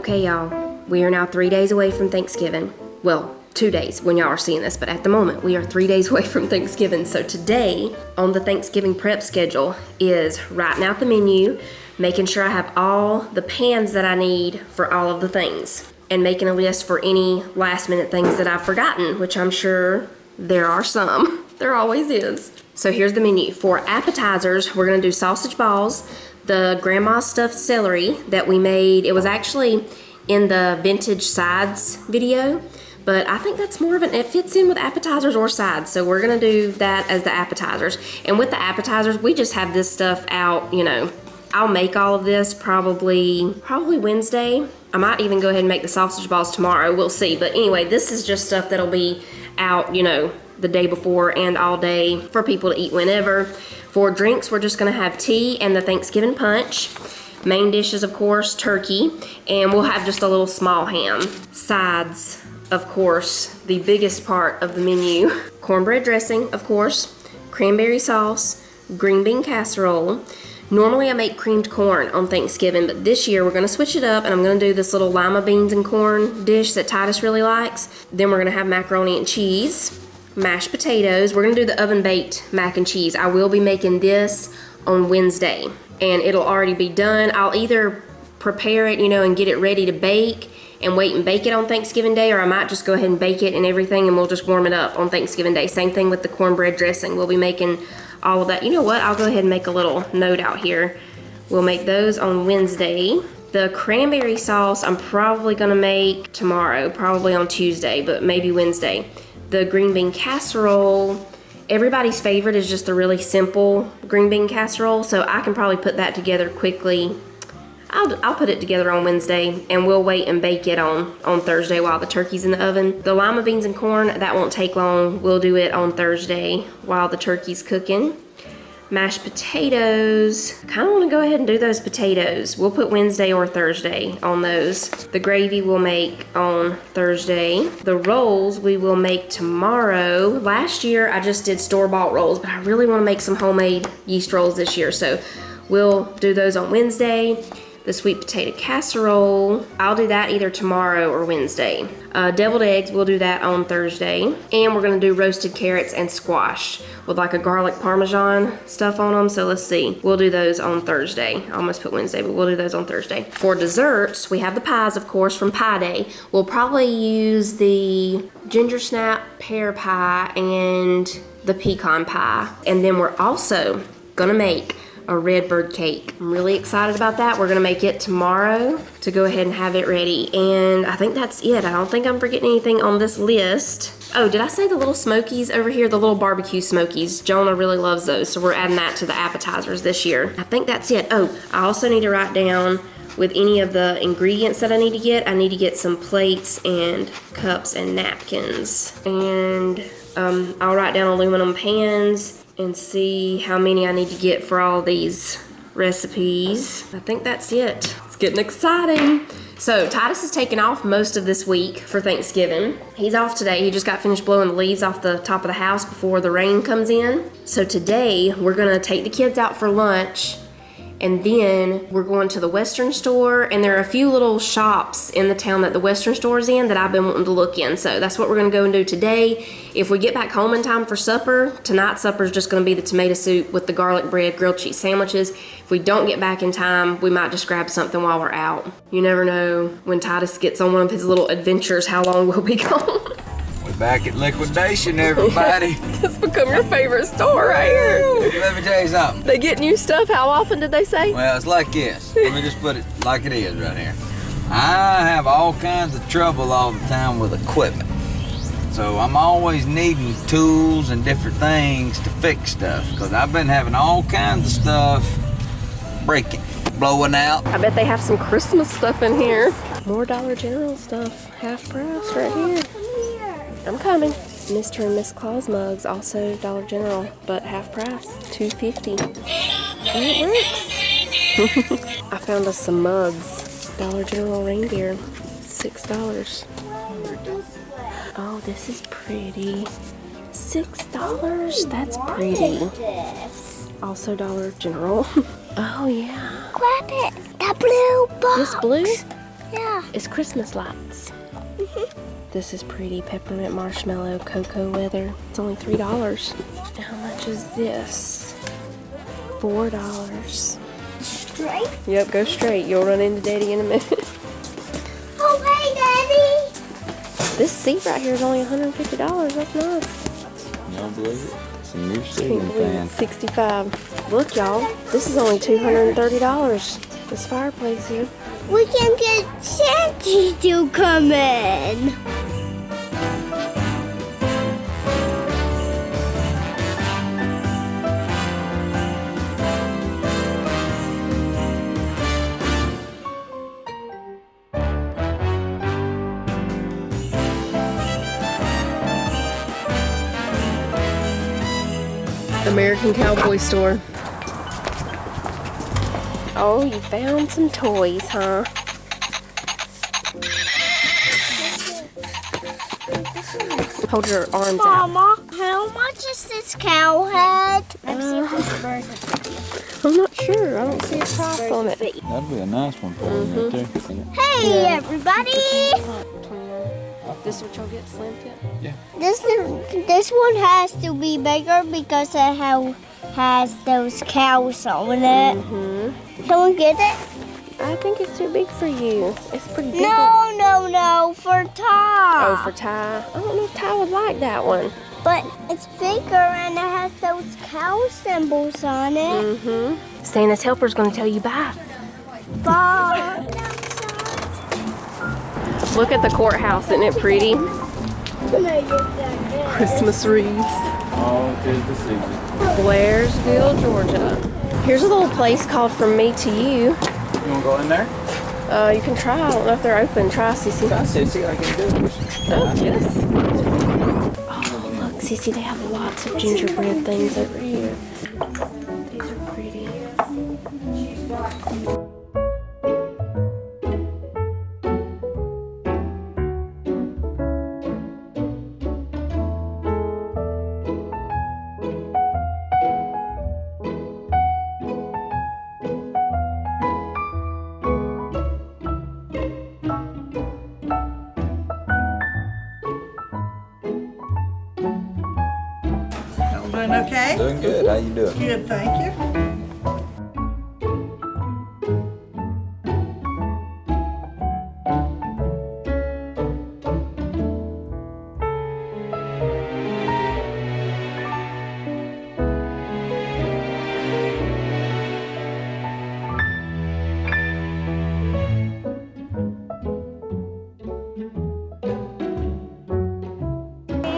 Okay, y'all, we are now 3 days away from Thanksgiving. Well, 2 days when y'all are seeing this, but at the moment we are 3 days away from Thanksgiving. So today on the Thanksgiving prep schedule is writing out the menu, making sure I have all the pans that I need for all of the things, and making a list for any last minute things that I've forgotten, which I'm sure there are some. There always is. So here's the menu. For appetizers, we're gonna do sausage balls, the grandma's stuffed celery that we made. It was actually in the vintage sides video, but I think that's more of it fits in with appetizers or sides. So we're gonna do that as the appetizers. And with the appetizers, we just have this stuff out, you know. I'll make all of this probably Wednesday. I might even go ahead and make the sausage balls tomorrow, we'll see. But anyway, this is just stuff that'll be out, you know, the day before and all day for people to eat whenever. For drinks, we're just gonna have tea and the Thanksgiving punch. Main dishes, of course, turkey, and we'll have just a little small ham. Sides, of course, the biggest part of the menu. Cornbread dressing, of course, cranberry sauce, green bean casserole. Normally I make creamed corn on Thanksgiving, but this year we're gonna switch it up and I'm gonna do this little lima beans and corn dish that Titus really likes. Then we're gonna have macaroni and cheese, mashed potatoes. We're gonna do the oven baked mac and cheese. I will be making this on Wednesday and it'll already be done. I'll either prepare it, you know, and get it ready to bake and wait and bake it on Thanksgiving Day, or I might just go ahead and bake it and everything and we'll just warm it up on Thanksgiving Day. Same thing with the cornbread dressing. We'll be making all of that. You know what? I'll go ahead and make a little note out here. We'll make those on Wednesday. The cranberry sauce I'm probably gonna make tomorrow, probably on Tuesday, but maybe Wednesday. The green bean casserole, everybody's favorite is just a really simple green bean casserole, so I can probably put that together quickly. I'll put it together on Wednesday and we'll wait and bake it on Thursday while the turkey's in the oven. The lima beans and corn, that won't take long. We'll do it on Thursday while the turkey's cooking. Mashed potatoes, kind of want to go ahead and do those potatoes. We'll put Wednesday or Thursday on those. The gravy we'll make on Thursday. The rolls we will make tomorrow. Last year I just did store-bought rolls, but I really want to make some homemade yeast rolls this year, so we'll do those on Wednesday. The sweet potato casserole, I'll do that either tomorrow or Wednesday. Deviled eggs, we'll do that on Thursday. And we're gonna do roasted carrots and squash with like a garlic parmesan stuff on them. So let's see, we'll do those on Thursday. I almost put Wednesday, but we'll do those on Thursday. For desserts, we have the pies, of course, from Pie Day. We'll probably use the ginger snap pear pie and the pecan pie. And then we're also gonna make a redbird cake. I'm really excited about that. We're gonna make it tomorrow to go ahead and have it ready. And I think that's it. I don't think I'm forgetting anything on this list. Oh, did I say the little smokies over here? The little barbecue smokies. Jonah really loves those, so we're adding that to the appetizers this year. I think that's it. Oh, I also need to write down with any of the ingredients that I need to get. I need to get some plates and cups and napkins. And I'll write down aluminum pans and see how many I need to get for all these recipes. I think that's it. It's getting exciting. So Titus is taking off most of this week for Thanksgiving. He's off today. He just got finished blowing the leaves off the top of the house before the rain comes in. So today we're gonna take the kids out for lunch, and then we're going to the Western store, and there are a few little shops in the town that the Western store is in that I've been wanting to look in. So that's what we're gonna go and do today. If we get back home in time for supper, tonight's supper is just gonna be the tomato soup with the garlic bread, grilled cheese sandwiches. If we don't get back in time, we might just grab something while we're out. You never know when Titus gets on one of his little adventures how long we'll be gone. We're back at liquidation, everybody. It's become your favorite store right here. Let me tell you something. They get new stuff. How often did they say? Well, it's like this. Let me just put it like it is right here. I have all kinds of trouble all the time with equipment. So I'm always needing tools and different things to fix stuff, because I've been having all kinds of stuff breaking, blowing out. I bet they have some Christmas stuff in here. More Dollar General stuff, half price right here. I'm coming. Mr. and Miss Claus mugs, also Dollar General, but half price, $2.50. And it works. I found us some mugs. Dollar General reindeer, $6. Oh, this is pretty. $6, that's pretty. Also Dollar General. Oh yeah. Grab it, the blue box. This blue? Yeah. It's Christmas lights. This is pretty. Peppermint marshmallow cocoa weather. It's only $3. How much is this? $4. Straight? Yep, go straight. You'll run into Daddy in a minute. Oh, hey, Daddy. This seat right here is only $150. That's nice. You don't believe it? It's a new Can't ceiling believe fan. it's $65. Look, y'all. This is only $230. This fireplace here. We can get Santa to come in. American Cowboy Store. Oh, you found some toys, huh? Hold your arms out. Mama, how much is this cow head? I'm not sure. I don't see a price on it. That'd be a nice one for him right there. Hey, everybody. This is what y'all get, slim fit? This one has to be bigger because it has those cows on it. Can we get it? I think it's too big for you. It's pretty big. No, for Ty. Oh, for Ty? I don't know if Ty would like that one. But it's bigger and it has those cow symbols on it. Santa's helper's gonna tell you bye. Bye. Look at the courthouse, isn't it pretty? Christmas wreaths. Oh, good to see you. Blairsville, Georgia. Here's a little place called From Me to You. You wanna go in there? You can try. I don't know if they're open. Try, Cece. I said, see, I can do it. Oh, yes. Oh, look, Cece, they have lots of gingerbread things over here. These are pretty. Doing okay? Doing good. How you doing? Good, thank you.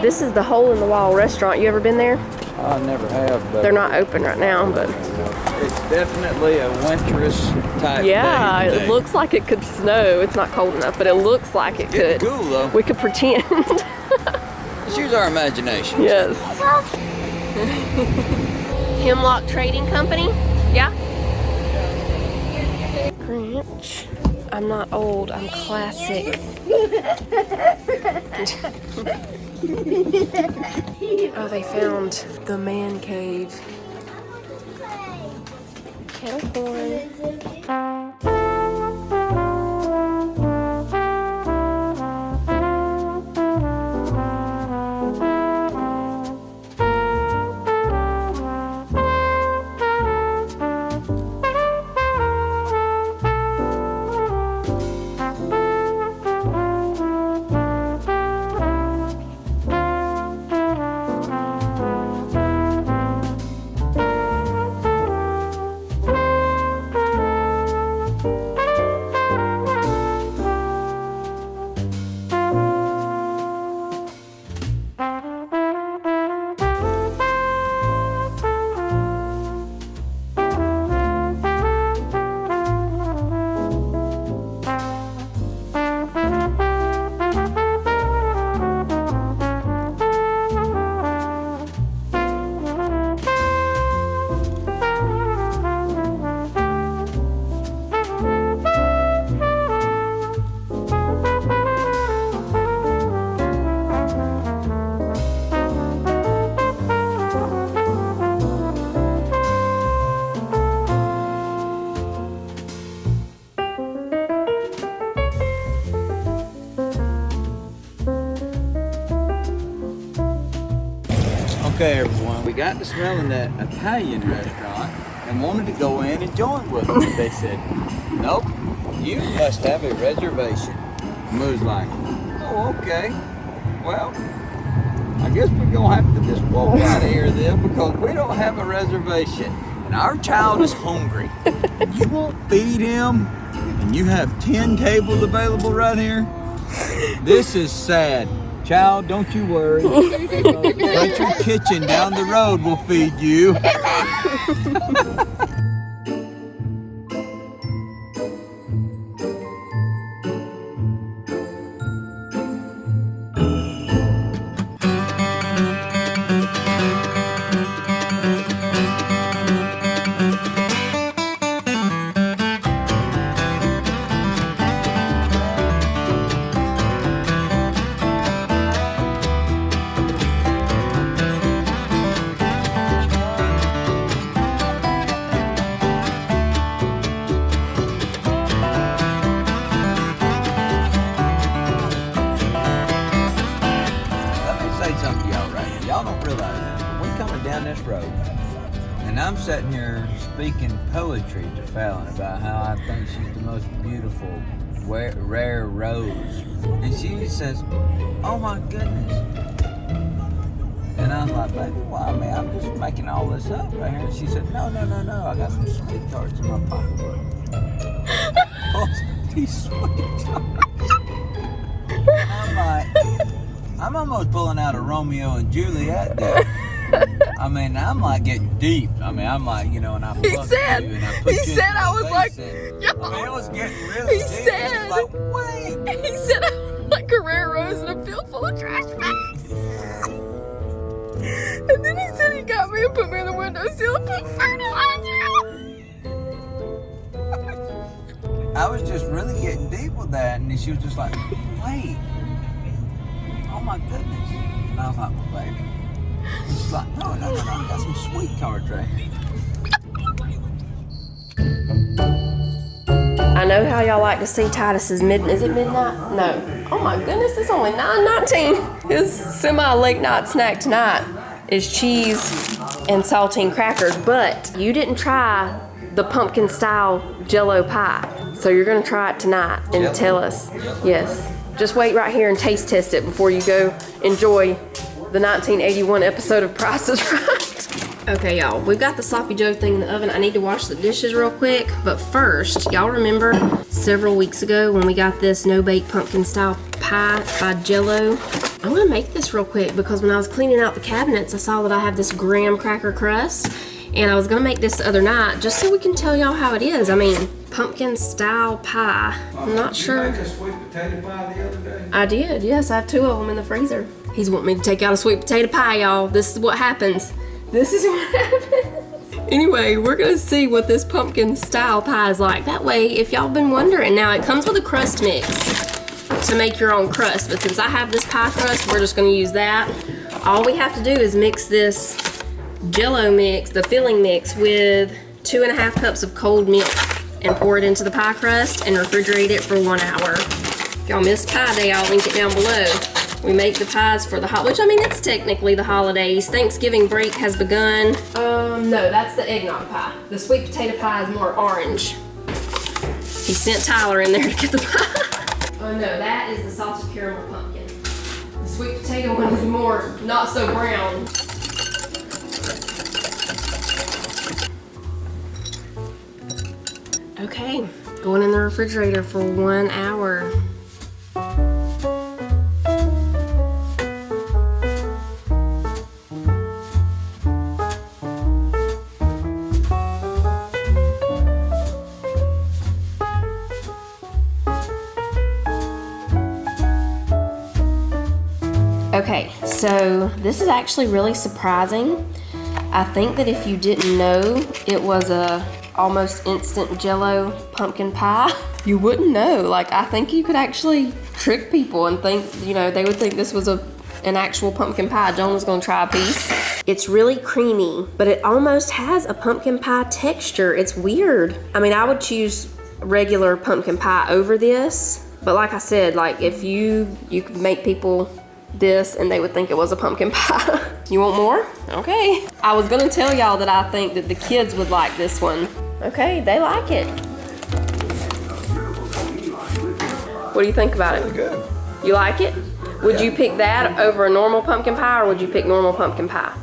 This is the Hole in the Wall restaurant. You ever been there? I never have, but They're not open right now, but it's definitely a winterous type yeah, day it today. looks like it could snow. It's not cold enough, but it looks like it could. It's cool though. We could pretend. Let's use our imagination. Yes. Hemlock Trading Company? Yeah? Grinch. I'm not old, I'm classic. Oh, they found the man cave. Kettle corn. we got to smelling that Italian restaurant and wanted to go in and join with them. But they said, nope, you must have a reservation. And we was like, oh, okay. Well, I guess we're gonna have to just walk out of here then because we don't have a reservation. And our child is hungry. You won't feed him and you have 10 tables available right here? This is sad. Child, don't you worry. Country Kitchen down the road will feed you. Down this road, and I'm sitting here speaking poetry to Fallon about how I think she's the most beautiful, rare rose, and she says, "Oh my goodness!" And I'm like, "Baby, why? I mean, I'm just making all this up right here." And she said, "No, I got some sweet tarts in my pocketbook." Oh, these sweet tarts. And I'm like, I'm almost pulling out a Romeo and Juliet there. I mean, I'm like getting deep. I mean, I'm like, and I plucked you and I put you in your I was face like, and, I mean, it was getting really deep. said, and she's like, wait. He said I'm like a rare rose in a field full of trash bags. And then he said he got me and put me in the windowsill and put fertilizer on. I was just really getting deep with that, and then she was just like, wait. Oh my goodness. And I was like, well, baby. And she's like, no, I got some sweet tarts right here. I know how y'all like to see Titus's midnight. Is it midnight? No. Oh my goodness, it's only 9:19. His semi-late night snack tonight is cheese and saltine crackers, but you didn't try the pumpkin style Jello pie. So you're gonna try it tonight and tell us. Yes. Just wait right here and taste test it before you go enjoy the 1981 episode of Price is Right. Okay, y'all, we've got the Sloppy Joe thing in the oven. I need to wash the dishes real quick, but first, y'all remember several weeks ago when we got this no-bake pumpkin style pie by Jello? I'm gonna make this real quick because when I was cleaning out the cabinets, I saw that I have this graham cracker crust, and I was gonna make this the other night just so we can tell y'all how it is. I mean, pumpkin style pie. I'm not sure. Did you make a sweet potato pie the other day? I did, yes. I have 2 of them in the freezer. He's wanting me to take out a sweet potato pie, y'all. This is what happens. This is what happens. Anyway, we're gonna see what this pumpkin style pie is like. That way, if y'all been wondering, now it comes with a crust mix to make your own crust, but since I have this pie crust, we're just gonna use that. All we have to do is mix this Jello mix, the filling mix, with 2.5 cups of cold milk and pour it into the pie crust and refrigerate it for 1 hour. If y'all missed Pie Day, I'll link it down below. We make the pies for the which I mean, it's technically the holidays. Thanksgiving break has begun. No, that's the eggnog pie. The sweet potato pie is more orange. He sent Tyler in there to get the pie. Oh no, that is the salted caramel pumpkin. The sweet potato one is more not so brown. Okay, going in the refrigerator for 1 hour. Okay, so this is actually really surprising. I think that if you didn't know it was a almost instant Jello pumpkin pie, you wouldn't know. Like, I think you could actually trick people and think, they would think this was an actual pumpkin pie. Joan was gonna try a piece. It's really creamy, but it almost has a pumpkin pie texture. It's weird. I mean, I would choose regular pumpkin pie over this, but like I said, like if you could make people this and they would think it was a pumpkin pie. You want more? Okay. I was gonna tell y'all that I think that the kids would like this one. Okay, they like it. What do you think about it? Really good. You like it? Would you pick that over a normal pumpkin pie, or would you pick normal pumpkin pie?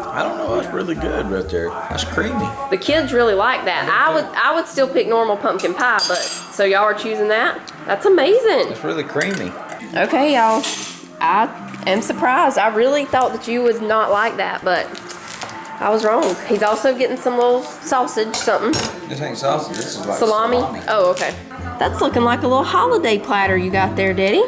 I don't know. That's really good right there. That's creamy. The kids really like that. I would still pick normal pumpkin pie, but so y'all are choosing that? That's amazing. It's really creamy. Okay, y'all. I am surprised. I really thought that you would not like that, but I was wrong. He's also getting some little sausage, something. This ain't sausage. This is like Salami? Oh, okay. That's looking like a little holiday platter you got there, Daddy.